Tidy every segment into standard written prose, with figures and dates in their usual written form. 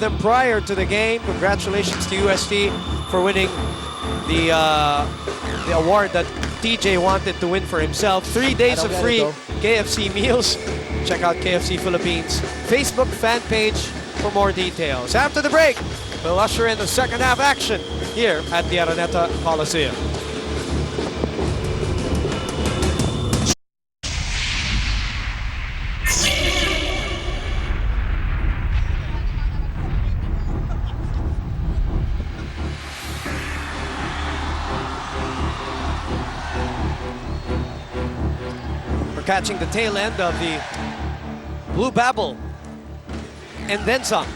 them prior to the game. Congratulations to UST for winning the award that TJ wanted to win for himself. 3 days of free KFC meals. Check out KFC Philippines Facebook fan page for more details. After the break, we'll usher in the second half action here at the Araneta Coliseum. We're catching the tail end of the Blue Babble and then some.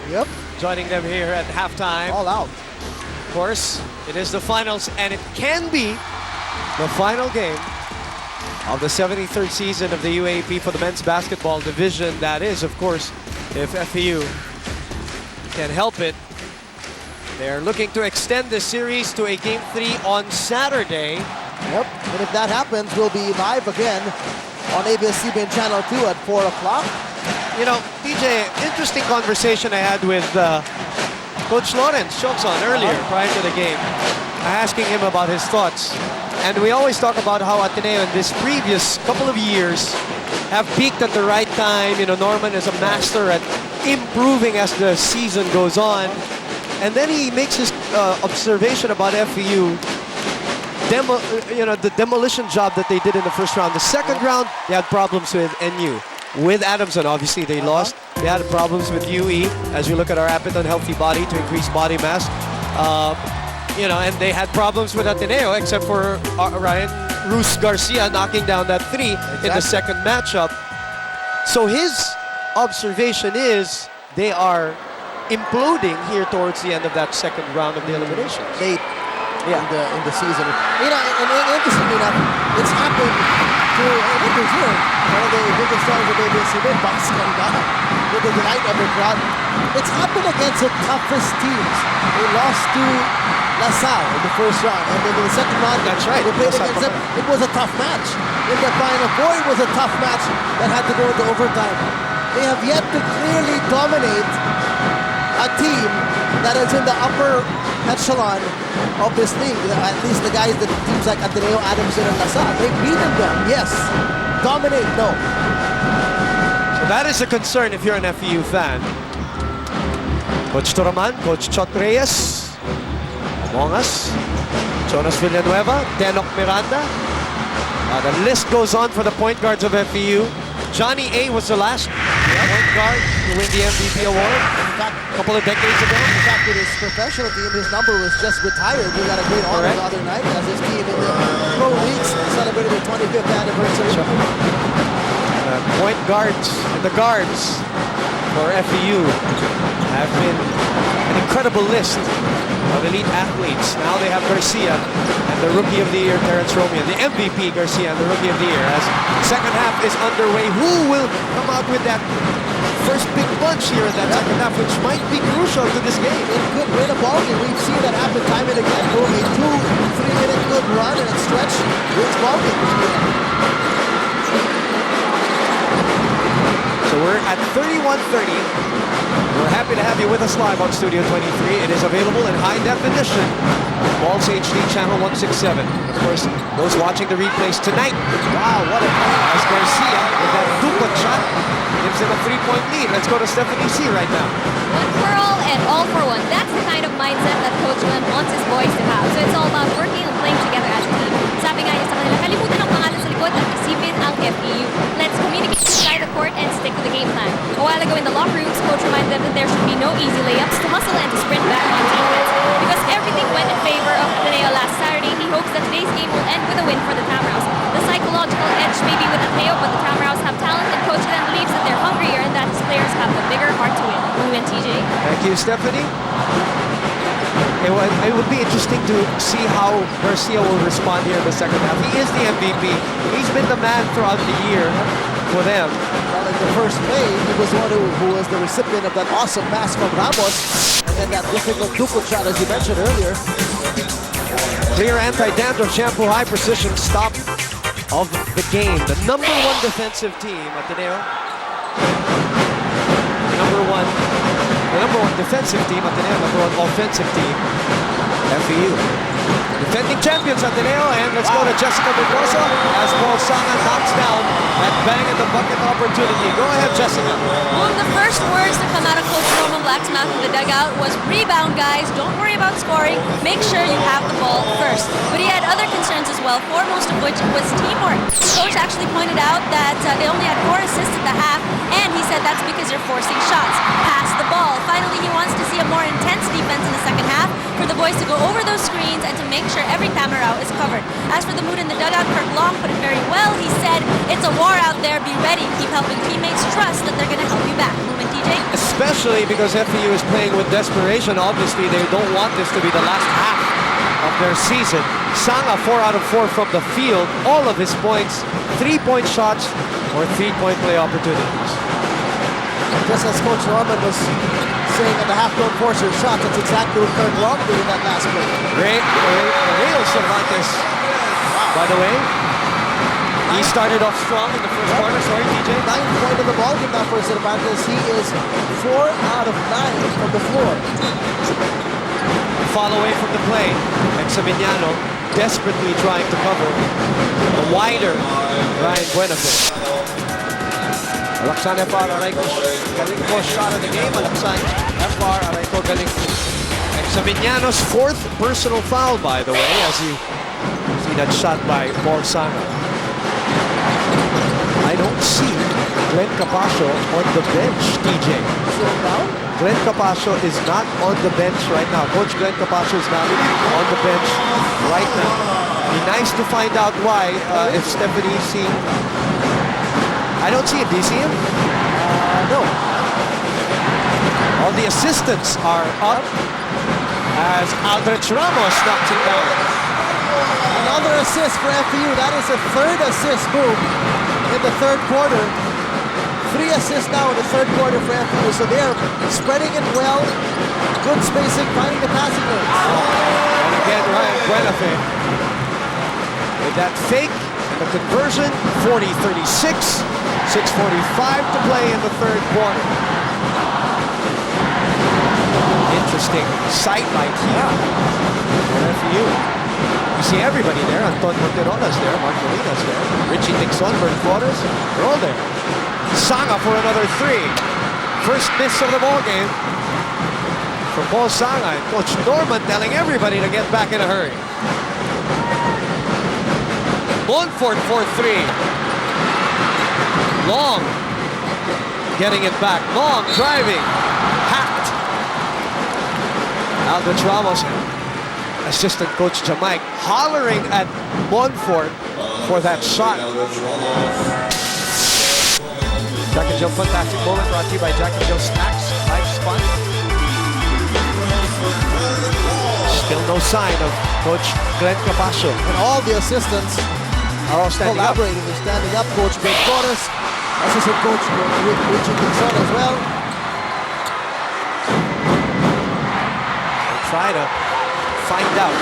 Yep. Joining them here at halftime. All out. Of course, it is the finals, and it can be the final game of the 73rd season of the UAAP for the men's basketball division. That is, of course, if FEU can help it. They're looking to extend the series to a Game 3 on Saturday. Yep. And if that happens, we'll be live again on ABS-CBN Channel 2 at 4 o'clock. You know, DJ, interesting conversation I had with Coach Lawrence Chokson earlier prior to the game, asking him about his thoughts. And we always talk about how Ateneo in this previous couple of years have peaked at the right time. You know, Norman is a master at improving as the season goes on. And then he makes his observation about FEU. The demolition job that they did in the first round. The second round, they had problems with NU. With Adamson, obviously, they lost. They had problems with UE, as we look at our appetite healthy body to increase body mass. And they had problems with Ateneo, except for Ryan Rus Garcia knocking down that three in the second matchup. So his observation is they are imploding here towards the end of that second round of the elimination. Late in the season. You know, and interestingly enough, it's happened to one of the biggest stars of ABS-CBN, Baskanda, with the delight of the crowd. It's happened against the toughest teams. They lost to LaSalle in the first round, and then in the second round, that's right, they played against them. It was a tough match. In the Final Four, it was a tough match that had to go into overtime. They have yet to clearly dominate a team that is in the upper echelon of this league. At least the guys, the teams like Ateneo, Adamson, and LaSalle. They've beaten them, yes. Dominate, no. So that is a concern if you're an FEU fan. Coach Turaman, Coach Chot Reyes, among us, Jonas Villanueva, Denok Miranda. The list goes on for the point guards of FEU. Johnny A was the last point guard to win the MVP award a couple of decades ago. In fact, with his professional team, his number was just retired. We got a great honor the other night as his team in the Pro Leagues celebrated their 25th anniversary. Point guards and the guards for FEU have been an incredible list of elite athletes. Now they have Garcia and the Rookie of the Year, Terrence Romeo. The MVP, Garcia, and the Rookie of the Year. As the second half is underway, who will come out with that first big punch here in that second half, which might be crucial to this game? It could win a ball game. We've seen that happen time and again. A 2-3 minute good run and a stretch wins ball games. So we're at 31:30. We're happy to have you with us live on Studio 23. It is available in high definition, Balls HD channel 167. Of course, those watching the replays tonight. Wow, what a play as Garcia with that dupla shot gives them a 3-point lead. Let's go to Stephanie C right now. One for all and all for one. That's the kind of mindset that Coach Glenn wants his boys to have. So it's all about working and playing together as a team. Sabi nga niya sa kanila, kalimutan ang pangalan sa likod at isipin ang FEU. Let's communicate inside the court and stick to the game plan. A while ago in the locker rooms, Coach reminded them that there should be no easy layups, to hustle and to sprint back on defense. Because everything went in favor of Ateneo last Saturday, he hopes that today's game will end with a win for the Tamaraws. The psychological edge may be with Ateneo, but the Tamaraws have talent, and Coach Glenn believes that they're hungrier and that his players have a bigger heart to win. We win, TJ. Thank you, Stephanie. It would be interesting to see how Garcia will respond here in the second half. He is the MVP. He's been the man throughout the year for them. Well, in the first play, he was the one who was the recipient of that awesome pass from Ramos. And then that difficult dupla shot, as you mentioned earlier. Clear anti-dandruff shampoo high precision stop of the game. The number one defensive team, Ateneo. The number defensive team. Ateneo nagkaroon offensive team. FEU. Defending champions Ateneo, and let's go to Jessica Mendoza as Paul Sanga knocks down that bang in the bucket opportunity. Go ahead, Jessica. One of the first words to come out of Coach Roman Black's mouth in the dugout was rebound, guys. Don't worry about scoring. Make sure you have the ball first. But he had other concerns as well, foremost of which was teamwork. Coach actually pointed out that they only had 4 assists at the half, and he said that's because you're forcing shots. Pass the ball. Finally, he wants to see a more intense defense in the second half for the boys to go over those screens and to make sure every Tamarao is covered. As for the mood in the dugout, Kirk Long put it very well. He said, it's a war out there, be ready. Keep helping teammates trust that they're going to help you back. Movement, TJ? Especially because FEU is playing with desperation. Obviously, they don't want this to be the last half of their season. Sanga, 4 out of 4 from the field. All of his points, 3-point shots or 3-point play opportunities. Just as Coach Norman was saying at the half, don't force your shots. That's exactly what Kirk Long did in that last play. Real Cervantes, by the way. He started off strong in the first quarter. Sorry, TJ. 9th point of the ball game now for Cervantes. He is 4 out of 9 from the floor. Fall away from the play. Examiniano desperately trying to cover a wider Ryan Buenafe. Alaksan FR Arayco, galing po shot of the game. Alaksan FR Arayco galing. Examiniano's 4th personal foul, by the way, as you see that shot by Paul Sanga. I don't see Glenn Capascio on the bench, TJ. Glenn Capascio is not on the bench right now. Coach Glenn Capascio is not on the bench right now. Be nice to find out why if Stephanie seeing. I don't see it. Do you see him? No. All the assistants are up as Aldrich Ramos knocks it down. Another assist for FEU. That is a 3rd assist move in the 3rd quarter. 3 assists now in the 3rd quarter for FEU. So they're spreading it well. Good spacing, finding the passing lanes. And again, Ryan Buenafe with that fake and the conversion. 40-36. 6:45 to play in the 3rd quarter. Interesting sight right here for FEU. You see everybody there. Anton Monterola's there. Mark Molina's there. Richie Dixon, Bert Flores. They're all there. Sanga for another 3. First miss of the ball game for Paul Sanga. And Coach Norman telling everybody to get back in a hurry. Montfort for 3. Long getting it back. Long driving. Hacked. Aldrich Ramos, assistant coach Jamaic, hollering at Montfort for that shot. Jack and Jill fantastic moment brought to you by Jack and Jill Snacks. Life Spun. Still no sign of Coach Glenn Capascio. And all the assistants are all standing up. collaborating. They're standing up. Coach Ben Torres, assistant coach Richie Dixon as well. We'll try to find out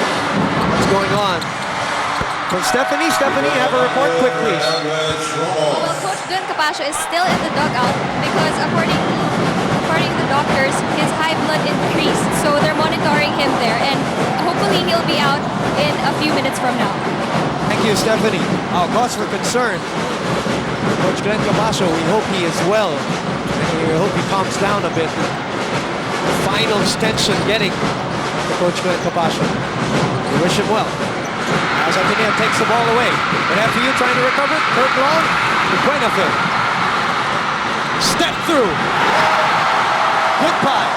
what's going on. From Stephanie, you have a report quickly. Well, Coach Glenn Capascio is still in the dugout because according to the doctors, his high blood increased. So they're monitoring him there, and hopefully he'll be out in a few minutes from now. Thank you, Stephanie. Our cause for concern. Coach Glenn Capascio, we hope he is well. And we hope he calms down a bit. Final tension getting to Coach Glenn Capascio. We wish him well. As Ateneo takes the ball away. But FEU trying to recover it. Kirk Long to Buenafe. Step through. Goodbye.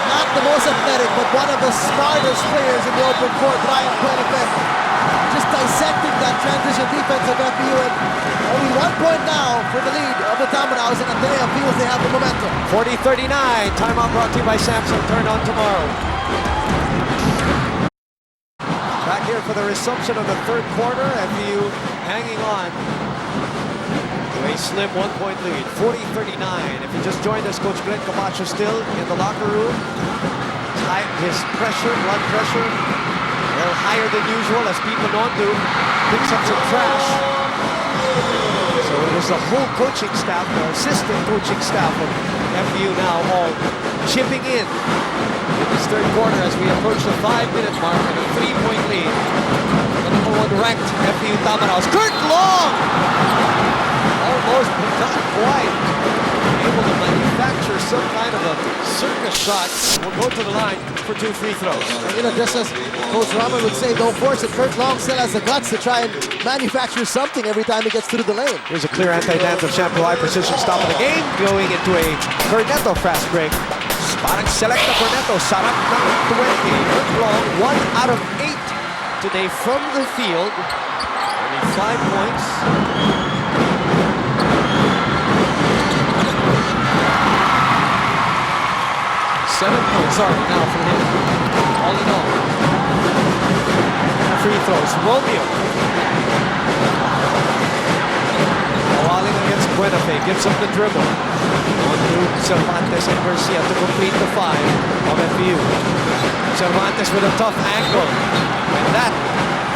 Not the most athletic, but one of the smartest players in the open court, Ryan Buenafe. Just dissecting that transition defense of FEU, and only 1 point now for the lead of the Tamaraos, and Ateneo feels they have the momentum. 40-39. Timeout brought to you by Samsung. Turn on tomorrow. Back here for the resumption of the 3rd quarter. FEU hanging on to a slim 1-point lead. 40-39. If you just joined us, Coach Glenn Capascio still in the locker room. His pressure, blood pressure, a little higher than usual as Pete Manondo picks up some trash. So it was the whole coaching staff, the assistant coaching staff of FEU now all chipping in this third quarter as we approach the 5-minute mark and a 3-point lead. The number 1 ranked FPU Tamaraos, Kurt Long! Almost, but not quite able to manufacture some kind of a circus shot. Will go to the line for 2 free throws. And, you know, just as Coach Rahman would say, don't force it. Kurt Long still has the guts to try and manufacture something every time he gets through the lane. Here's a clear anti-dance of Shampoo High precision stop of the game, going into a Cornetto fast break. Parang select na Cornetto, sarap ng 20. Kurt Long, 1 out of 8 today from the field. Only 5 points. 7 points, sorry, now for him. All in all. Free throws. Romeo. Kawaling against Buenafe. Gives up the dribble. On to Cervantes and Garcia to complete the 5 of FPU. Cervantes with a tough angle. And that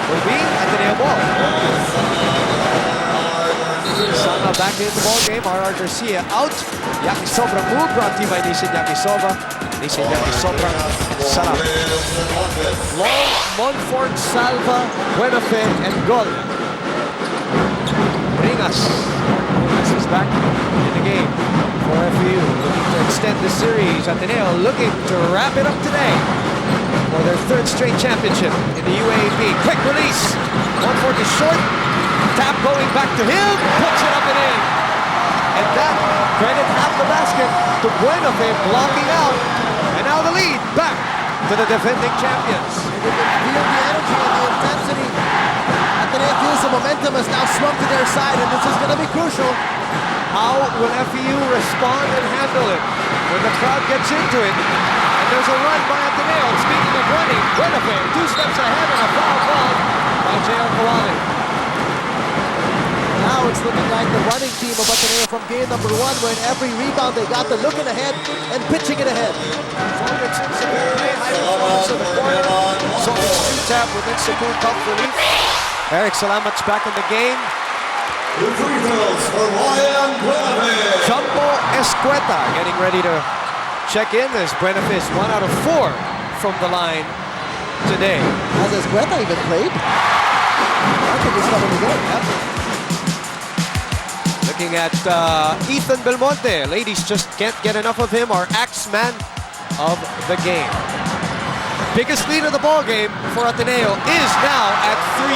will be Ateneo ball. Sana back in the ball game. R.R. Garcia out. Yakisobra move brought to you by Nissin Yakisoba. Nissin Yakisobra. Sarap. Long, Montfort, Salva, Buenafe, and Gol. Ringas. Ringas is back in the game for FPU. Looking to extend the series. Ateneo looking to wrap it up today for their 3rd straight championship in the UAAP. Quick release. Montfort is short. Tap going back to him. Puts it up and in. And that credit half the basket to Buenafe blocking out. And now the lead back to the defending champions. You can feel the energy and the intensity. Ateneo feels the momentum has now swung to their side, and this is going to be crucial. How will FPU respond and handle it when the crowd gets into it? And there's a run by Ateneo. Speaking of running, Buenafe 2 steps ahead and a foul ball by J.R. Kawali. Now it's looking like the running team of Ateneo from game number 1, where in every rebound they got the looking ahead and pitching it ahead. Solomon Simpson play high performance in the corner. Solomon 2-tap with Insakun tough relief. Eric Salamat's back in the game. The free throws for Ryan Buenafe. Jumbo Escueta getting ready to check in as Buenafe is 1 out of 4 from the line today. Has Escueta even played? I think he's coming to go. Yep. Looking at Ethan Belmonte. Ladies just can't get enough of him, our axe man of the game. Biggest lead of the ball game for Ateneo is now at 3.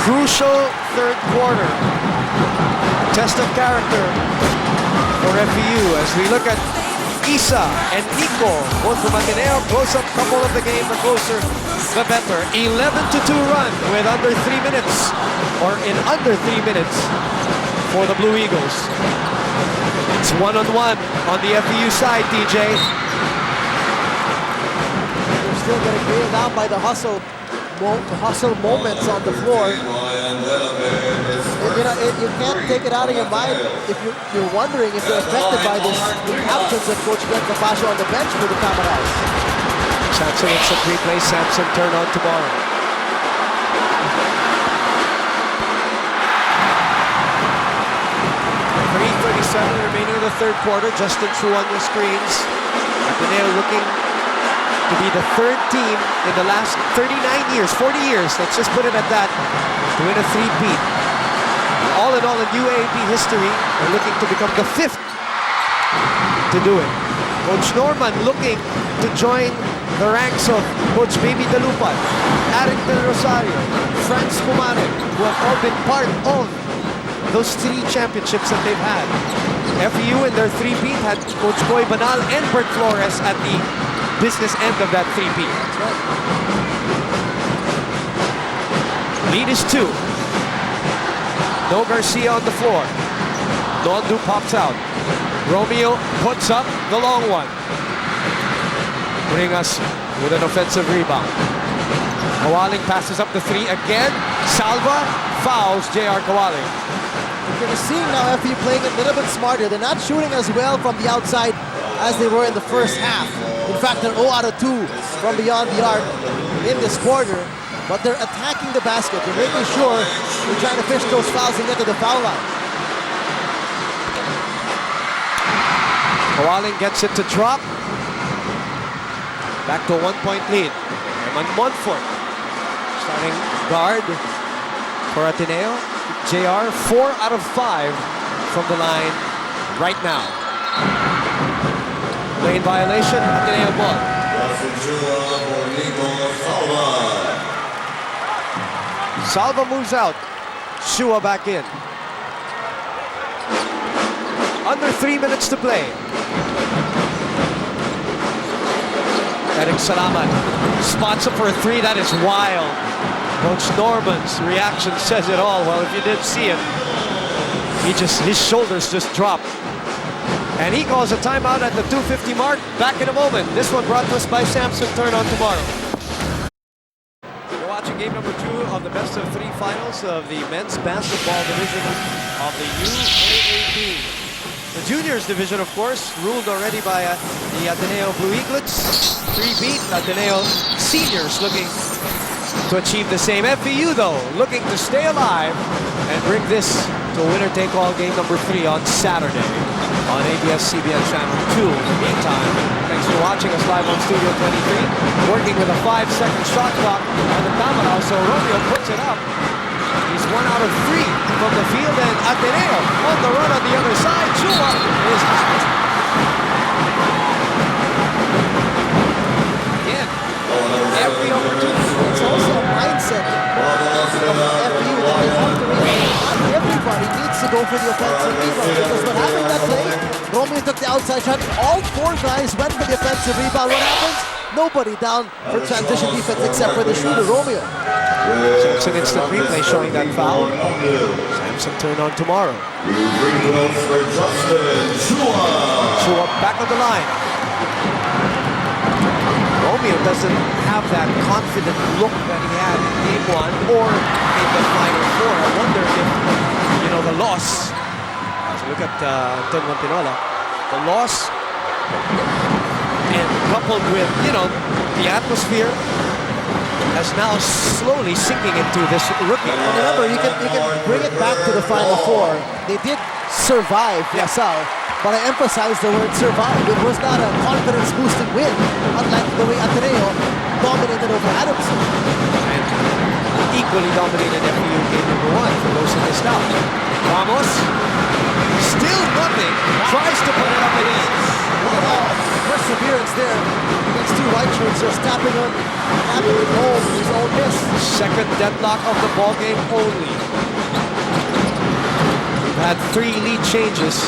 Crucial 3rd quarter. Test of character for FPU as we look at Isa and Nico, both from Ateneo. Close-up couple of the game, the closer, the better. 11-2 run with under 3 minutes, or in under 3 minutes for the Blue Eagles. It's 1-on-1 on the FPU side, TJ. They're still getting bailed out by the hustle moments on the floor. You know, you can't take it out of your mind if you're wondering if they're affected by this absence of Coach Glenn Capascio on the bench for the Tamaraos. Samson hits a replay. Samson turn on tomorrow. 3:37 remaining in the 3rd quarter. Justin True on your screens. Ateneo looking to be the 3rd team in the last 39 years, 40 years, let's just put it at that, to win a 3-peat. All in all, in UAAP history, they're looking to become the 5th to do it. Coach Norman looking to join the ranks of Coach Baby Dalupan, Eric Del Rosario, Franz Pumare, who have all been part of those 3 championships that they've had. FPU in their 3-peat had Coach Boy Banal and Bert Flores at the business end of that 3-peat. That's right. Lead is 2. No Garcia on the floor. Nondu pops out. Romeo puts up the long one. Bring us with an offensive rebound. Kawaling passes up the 3 again. Salva fouls J.R. Kawaling. You're seeing now FPU playing a little bit smarter. They're not shooting as well from the outside as they were in the first half. In fact, they're 0 out of 2 from beyond the arc in this quarter. But they're attacking the basket. They're making sure they're trying to fish those fouls and get to the foul line. Kawaling gets it to drop. Back to a 1-point lead. Eman Montfort, starting guard for Ateneo. JR, 4 out of 5 from the line right now. Lane violation, Ateneo ball. Salva moves out. Shua back in. Under 3 minutes to play. Eric Salamat spots up for a 3. That is wild. Coach Norman's reaction says it all. Well, if you didn't see it, his shoulders just dropped. And he calls a timeout at the 2:50 mark. Back in a moment. This one brought to us by Samsung. Turn on tomorrow. You're watching game number 2 of the best of 3 finals of the men's basketball division of the UAAP. The juniors division, of course, ruled already by the Ateneo Blue Eaglets. 3-beat Ateneo seniors looking to achieve the same. FEU, though, looking to stay alive and bring this to a winner-take-all game number 3 on Saturday on ABS-CBN Channel 2. In the meantime, thanks for watching us live on Studio 23. Working with a 5-second shot clock on the Tamarao, so Romeo puts it up. He's 1 out of 3 from the field, and Ateneo on the run on the other side. Chua is hot. Again, every opportunity. It's also a mindset of FU that they have to realize not everybody needs to go for the offensive rebound. Because what happened that play, Romeo took the outside shot. All 4 guys went for the offensive rebound. What happens? Nobody down for transition defense except for the shooter, Romeo. So it's an instant replay showing that foul. Samsung turn on tomorrow. Chua back on the line. Romeo doesn't have that confident look that he had in game 1 or in the final 4. I wonder if, the loss, as we look at Anton Montinola, the loss and coupled with, the atmosphere is now slowly sinking into this rookie. And remember, you can bring it back to the Final 4. They did survive LaSalle, but I emphasize the word survive. It was not a confidence-boosting win, unlike the way Ateneo dominated over Adamson. And equally dominated FEU game number 1 for those who missed out. Ramos, still nothing, tries to put it up and in. Perseverance there against 2 white shirts, just tapping home his own miss. Second deadlock of the ball game only. We've had 3 lead changes.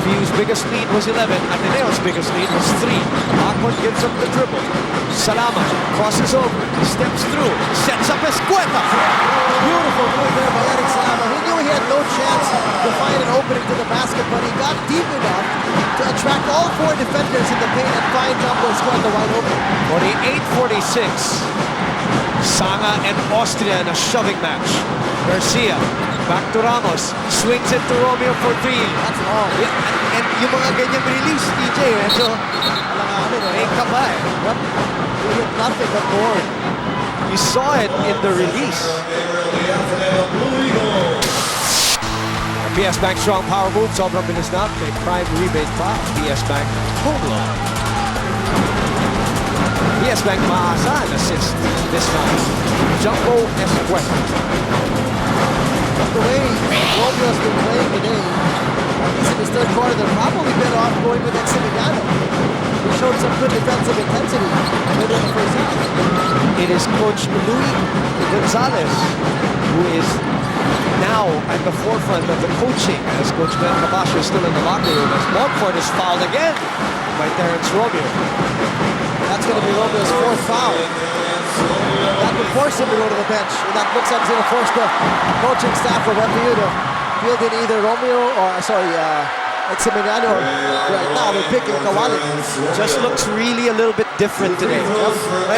FEU's biggest lead was 11. Ateneo's biggest lead was 3. Akon gives up the dribble. Salamat crosses over, steps through, sets up Escueta. Beautiful move there by Eric Salamat. He knew he had no chance to find an opening to the basket, but he got deep enough to attract all 4 defenders in the paint and find Jumbo Escueta wide open. 48-46. Sanga and Austria in a shoving match. Garcia, back to Ramos, swings it to Romeo for 3. That's long. Yeah, and yung mga ganyang release, DJ, medyo may kabay. Yep. He hit nothing but board. You saw it in the release. PS Bank strong power move, sobrang bilis na. May prime rebate pa. PS Bank home loan. PS Bank maasahan assist this time. Jumbo Escueta. The way Romeo's been playing today, at least in his 3rd quarter, they're probably better off going with Eximiliano, who showed some good defensive intensity within the first half. It is Coach Louis Gonzalez who is now at the forefront of the coaching, as Coach Ben Cabasio is still in the locker room, as Montfort is fouled again by Terrence Romeo. That's going to be Romeo's 4th foul. That would force him to go to the bench. And that looks like it's going to force the coaching staff of FEU to field in either Romeo or, Eximiliano. Right now, they're picking Kawaling. Just looks really a little bit different today.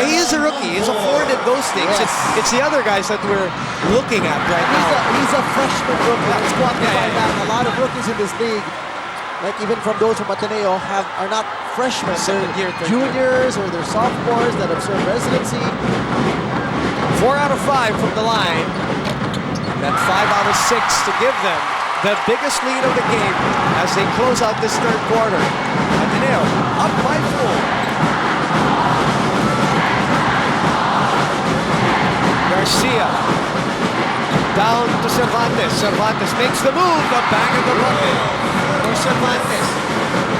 He is a rookie. He's afforded those things. Yes. It's the other guys that we're looking at right now. He's a freshman rookie. Let's quantify that. A lot of rookies in this league, like even from those from Ateneo, are not freshmen. They're juniors or they're sophomores that have served residency. 4 out of 5 from the line. Then 5 out of 6 to give them the biggest lead of the game as they close out this third quarter. Ateneo up by 4. Garcia down to Cervantes. Cervantes makes the move, the bang of the bucket for Cervantes.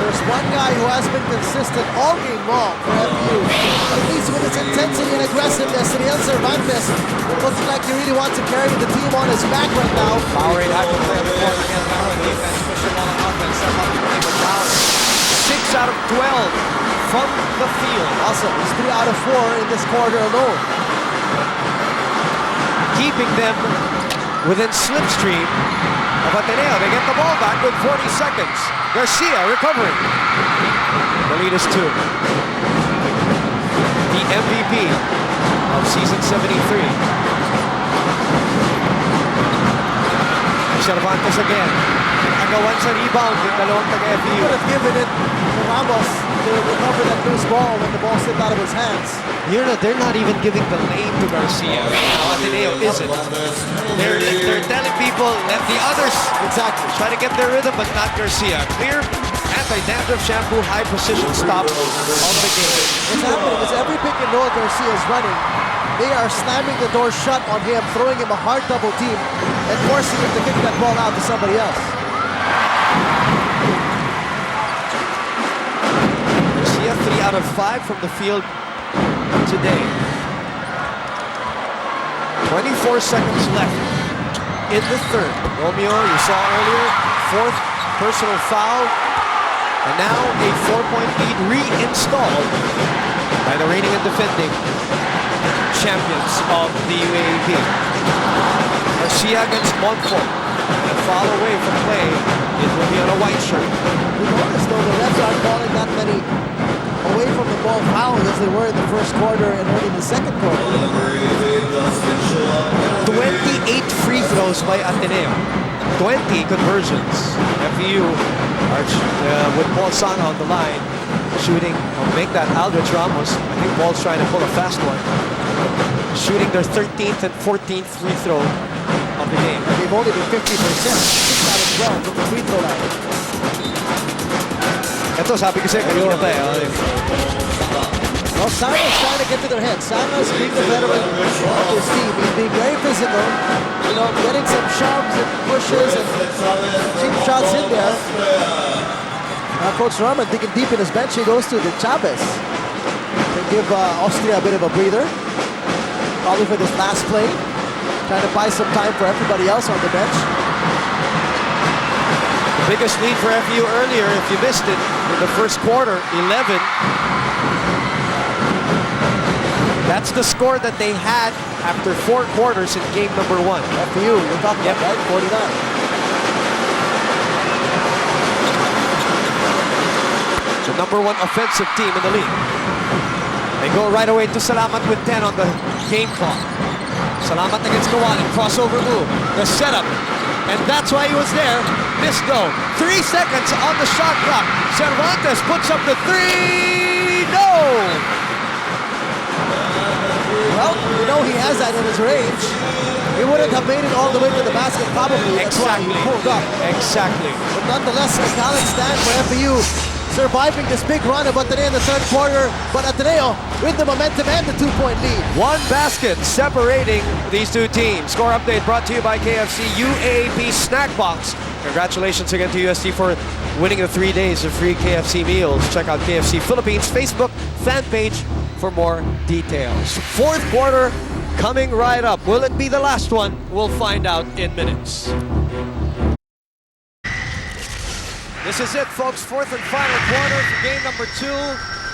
There's one guy who has been consistent all game long for FU. At least with his intensity and aggressiveness, Riel Cervantes looks like he really wants to carry the team on his back right now. Powerade had to play on the court again. Now on defense, push the ball on offense. Step up to play with Power. 6 out of 12 from the field. Awesome. He's 3 out of 4 in this quarter alone. Keeping them within slipstream of Ateneo. They get the ball back with 40 seconds. Garcia recovering. The lead is 2. The MVP of season 73. Cervantes again. Agawan sa rebound ng dalawang taga-FU. He could have given it to Ramos to recover that loose ball when the ball slipped out of his hands. They're not even giving the lane to Garcia. Now Ateneo isn't. They're telling people, let the others Exactly. try to get their rhythm, but not Garcia. Clear anti-dandruff shampoo, high precision stop of the game. What's happening is every pick and roll Garcia is running, they are slamming the door shut on him, throwing him a hard double team, and forcing him to kick that ball out to somebody else. Garcia 3 out of 5 from the field today. 24 seconds left in the third. Romeo, you saw earlier, 4th personal foul, and now a 4-point lead reinstalled by the reigning and defending champions of the UAAP. Garcia against Montfort. A foul away from play. It will be on a white shirt. We noticed though the refs aren't calling that many away from the ball fouls as they were in the first quarter and early in the second quarter. 28 free throws by Ateneo. 20 conversions. FEU with Paul Sana on the line, shooting, make that Aldrich Ramos. I think Paul's trying to pull a fast one. Shooting their 13th and 14th free throw of the game. And they've only been 50%, 6 out of 12 from the free throw line. Ito, sabi ko sa'yo, kanina pa eh. Well, Sana's trying to get to their head. Sana's being the veteran of his team. He's being very physical, getting some shoves and pushes and cheap shots in there. Coach Norman digging deep in his bench. He goes to the Chavez to give Austria a bit of a breather. Probably for this last play. Trying to buy some time for everybody else on the bench. The biggest lead for FEU earlier, if you missed it, in the first quarter, 11. That's the score that they had after 4 quarters in game number 1. FEU, you're talking about, right? 49. So #1 offensive team in the league. They go right away to Salamat with 10 on the game clock. Salamat against Kawalin, crossover move, the setup, and that's why he was there. Missed though. 3 seconds on the shot clock. Cervantes puts up the 3. No! Well, he has that in his range. He wouldn't have made it all the way to the basket probably. That's why he pulled up. Exactly. But nonetheless, a gallant stand for FEU, surviving this big run of Ateneo in the third quarter. But Ateneo with the momentum and the 2-point lead. 1 basket separating these two teams. Score update brought to you by KFC UAAP Snack Box. Congratulations again to UST for winning the 3 days of free KFC meals. Check out KFC Philippines Facebook fan page for more details. 4th quarter coming right up. Will it be the last one? We'll find out in minutes. This is it, folks. 4th and final quarter for game number 2.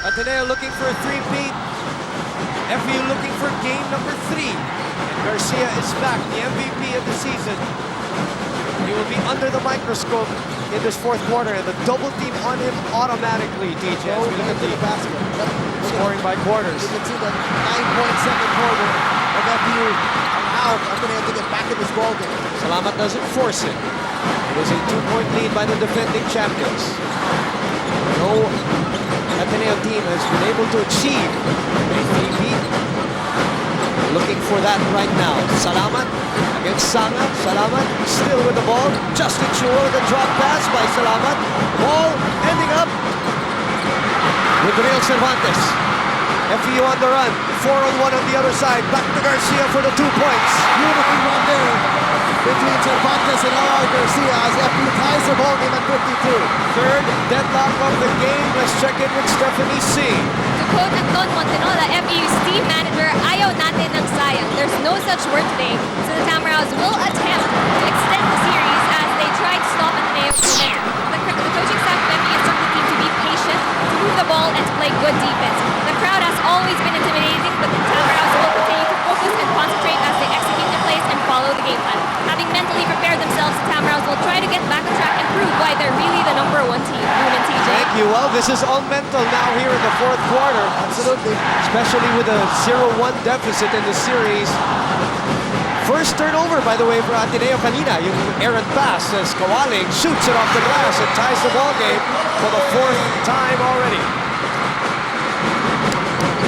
Ateneo looking for a 3-peat. FEU looking for game number 3. And Garcia is back, the MVP of the season. He will be under the microscope in this 4th quarter, and the double team on him automatically, DJ. As we look at the basket. scoring by quarters. You can see the 9-point second quarter of FEU and how Ateneo to get back in this ball game. Salamat doesn't force it. It is a 2-point lead by the defending champions. No Ateneo team has been able to achieve a 3-peat looking for that right now. Salamat against Sanga. Salamat still with the ball. Justin Chua, the drop pass by Salamat. Ball ending up with Real Cervantes. FEU on the run. 4-on-1 on the other side. Back to Garcia for the 2 points. Beautiful run there between Cervantes and Aral Garcia as FEU ties the ball game at 52. Third deadlock of the game. Let's check in with Stephanie C. To quote Anton Montenola, FEU's team manager, ayaw natin ng sayang. There's no such word today, so the Tamaraws will attempt to extend the series as they try to stop Ateneo's momentum. The coaching staff of FEU instructed the team to be patient, to move the ball, and to play good defense. The crowd has always been intimidating, but the Tamaraws will continue to focus and concentrate as they execute their plays and follow the game plan. Having mentally prepared themselves, the Tamaraws will try to get back on track and prove why they're really the #1 team. Boom and TJ. Thank you. Well, this is all mental now here in the fourth quarter. Absolutely. Especially with a 0-1 deficit in the series. First turnover, by the way, for Ateneo kanina. Yung errant pass as Kawaling shoots it off the glass and ties the ball game for the 4th time already.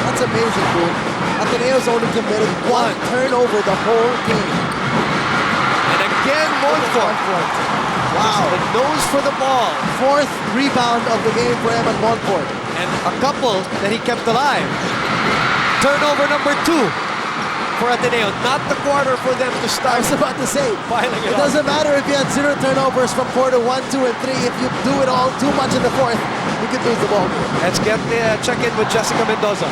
That's amazing, dude. Ateneo's only committed one turnover the whole game. And again, Montfort. Wow. The nose for the ball. 4th rebound of the game for Evan Montfort. And a couple that he kept alive. Turnover number 2 for Ateneo. Not the quarter for them to I start was about to say, piling it it up. doesn't matter if you had 0 turnovers from quarter 1, 2, and 3. If you do it all too much in the 4th, you could lose the ball. Let's get the check in with Jessica Mendoza.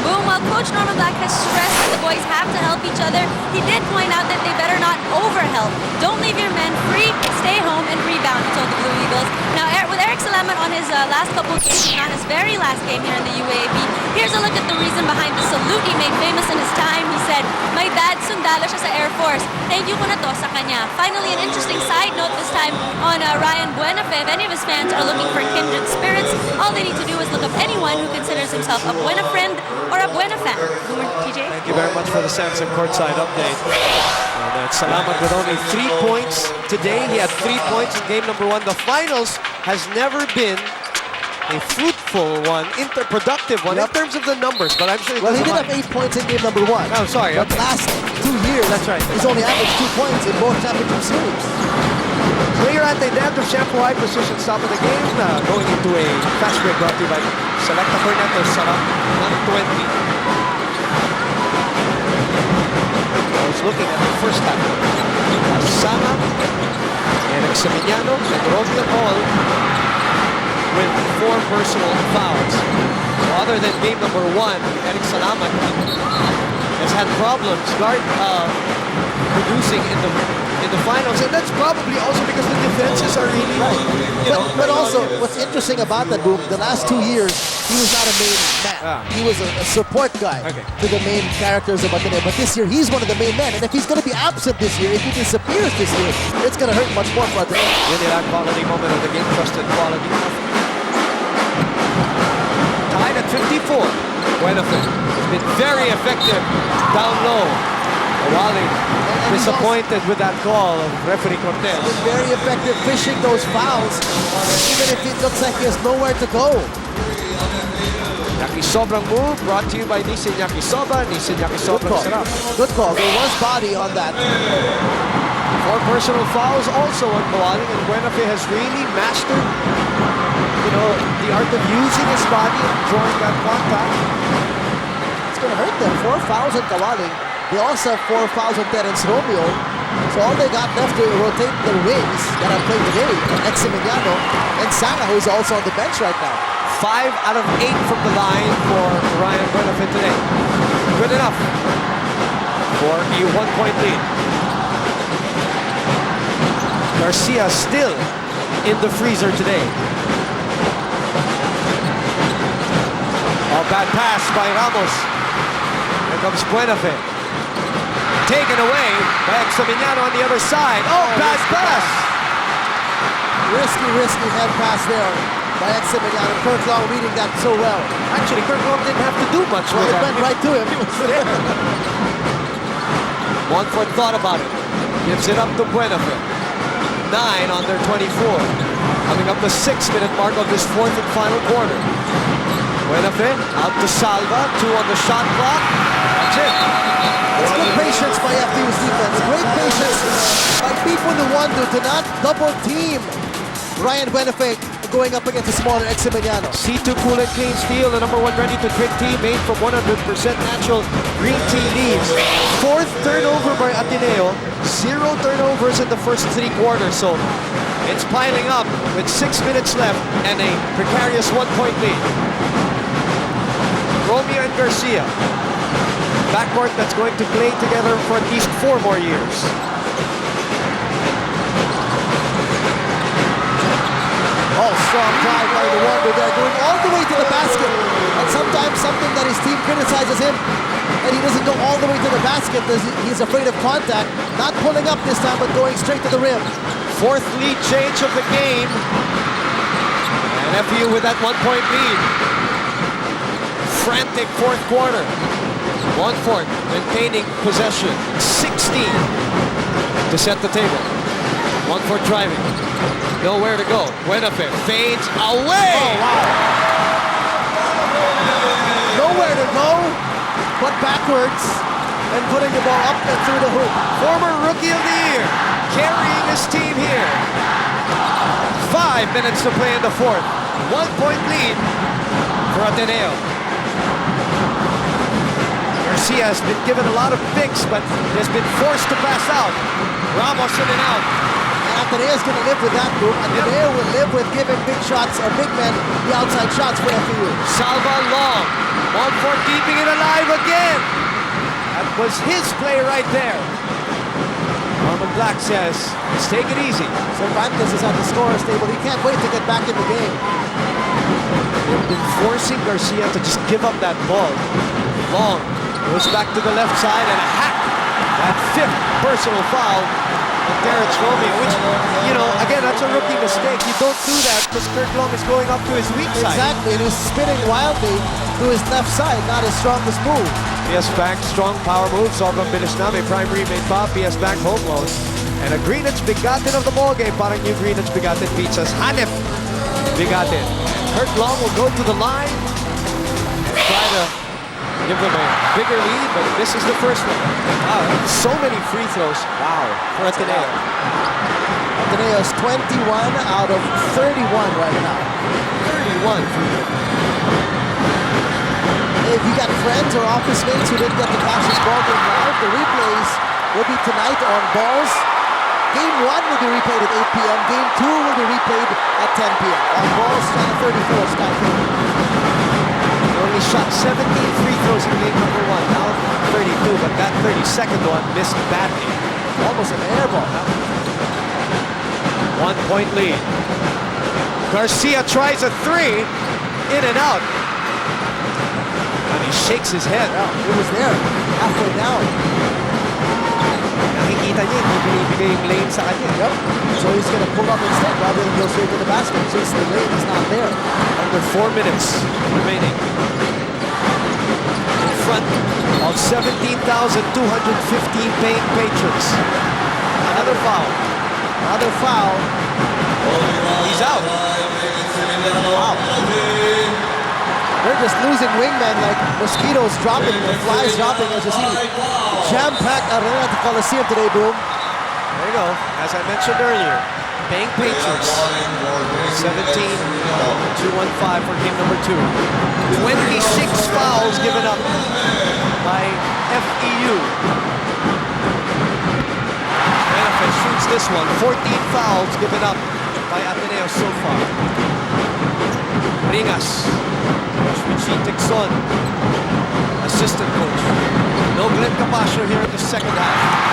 Boom, while Coach Norman Black has stressed that the boys have to help each other, he did point out that they better not overhelp. Don't leave your men free, stay home, and rebound, he told the Blue Eagles. Now, with Eric Salamat on his last couple games, not his very last game here in the UAAP, here's a look at the reason behind the salute he made famous in his time. He said, "My dad, sundalo siya sa Air Force. Thank you ko na to sa kanya." Finally, an interesting side note this time on Ryan Buenafe. If any of his fans are looking for kindred spirits, all they need to do is look up anyone who considers himself a Buena friend or a Buena fan. Boomer, TJ? Thank you very much for the Samson courtside update. And Salamat with only 3 points today. He had 3 points in game number 1. The finals has never been a fruitful one, productive one in terms of the numbers, but I'm sure it Well, he doesn't did have 8 points in game number 1. Oh, sorry. But last 2 years, That's right. he's only averaged 2 points in both championship series. So here at the end of Shampoo High Precision stop of the game, going into a fast break brought to you by Selecta Corneto, Sarap 120. I was looking at the first half. Sana and Examiniano and Rodney Hall with 4 personal fouls. Other than game number 1, Eric Salamat has had problems producing in the finals, and that's probably also because the defenses are really But also, what's interesting about that, Boom, the last 2 years, he was not a main man. He was a support guy to the main characters of Ateneo. But this year, he's one of the main men. And if he's going to be absent this year, if he disappears this year, it's going to hurt much more for Ateneo. Yun yung quality moment of the game, trusted quality. Tied at 54. Buenafe has been very effective down low. Kawaling disappointed with that call of referee Cortez. He's been very effective fishing those fouls, even if it looks like he has nowhere to go. Yakisobrang move brought to you by Nissin Yakisoba. Nissin Good Yakisobrang call. sarap. Good call. There was body on that. 4 personal fouls also on Kawaling, and Buenafe has really mastered, the art of using his body and drawing that contact. It's going to hurt them. 4 fouls on Kawaling. They also have 4 fouls on Terence Romeo. So all they got left to rotate their wings that have played today, Examiniano and Sanga, who's also on the bench right now. 5 out of 8 from the line for Ryan Buenafe today. Good enough for a 1-point lead. Garcia still in the freezer today. Bad pass by Ramos. Here comes Buenafe. Taken away by Examiniano on the other side. Oh, bad pass. Risky head pass there by Examiniano. Kirk Long reading that so well. Actually, Kirk Long didn't have to do much Well, with it that. went right to him. He was there. Montfort thought about it. Gives it up to Buenafe. 9 on their 24. Coming up the 6-minute mark of this 4th and final quarter. Buenafe out to Salva. 2 on the shot clock. That's it. That's good patience by FDU's defense. Great patience by people who wonder to not double team Ryan Buenafe going up against a smaller Eximiliano. C2 Cool and Clean Steel, the #1 ready-to-drink tea made from 100% natural green tea leaves. 4th turnover by Ateneo. 0 turnovers in the first 3 quarters. So it's piling up with 6 minutes left and a precarious 1-point lead. Romeo and Garcia. Backcourt that's going to play together for at least 4 more years. Oh, strong drive by the Wonder there, going all the way to the basket. And sometimes something that his team criticizes him, and he doesn't go all the way to the basket because he's afraid of contact. Not pulling up this time, but going straight to the rim. 4th lead change of the game. And FU with that 1-point lead. Frantic 4th quarter. Montfort maintaining possession. 16 to set the table. Montfort driving. Nowhere to go. Buenafe fades away. Oh, wow. Nowhere to go, but backwards and putting the ball up and through the hoop. Former Rookie of the Year carrying his team here. 5 minutes to play in the 4th. 1-point lead for Ateneo. Garcia has been given a lot of picks, but has been forced to pass out. Ramos in and out. Ateneo is going to live with that group. Ateneo will live with giving big shots or big men the outside shots for FU. Salva long. Montfort keeping it alive again. That was his play right there. Norman Black says, let's take it easy. Cervantes is at the scorer's table. He can't wait to get back in the game. They've been forcing Garcia to just give up that ball. Long goes back to the left side and a hack. That 5th personal foul on Terrence Romeo, which, you know, again, that's a rookie mistake. You don't do that because Kirk Long is going up to his weak side. Exactly, and he's spinning wildly to his left side, not his strongest move. PS Bank, strong power move. Sobrang bilis na. May primary, may pa. PS Bank home loan. And a Greenwich Bigatin of the ballgame. Parang new Greenwich Bigatin pizzas. Hanif Bigatin. Kirk Long will go to the line and try to give them a bigger lead, but this is the first one. Wow, so many free throws. Wow, for Ateneo. Ateneo's 21 out of 31 right now. 31 free throws. If you got friends or office mates who didn't get to catch this ball game live, the replays will be tonight on Balls. Game 1 will be replayed at 8 p.m. Game 2 will be replayed at 10 p.m. on Balls, Channel 34, Sky Cable. He only shot 17 free throws in game #1. Now 32, but that 32nd one missed badly. Almost an air ball. 1-point lead. Garcia tries a 3, in and out. And he shakes his head. Yeah, it was there, halfway down. Nakikita niya, hindi binibigay yung lane sa kanya. Yep. So he's going to pull up instead rather than go straight to the basket since the lane is not there. Under 4 minutes remaining. In front of 17,215 paying patrons. Another foul. Another foul. He's out. Wow. They're just losing wingmen like mosquitoes dropping or flies dropping as you see. Jam-packed Araneta Coliseum today, Boom. There you go. As I mentioned earlier, paying patrons. 17,215 for game #2. 26 fouls given up by FEU. Buenafe shoots this one. 14 fouls given up by Ateneo so far. Ringas. Richie Tixon, assistant coach. No Glenn Capascio here in the second half.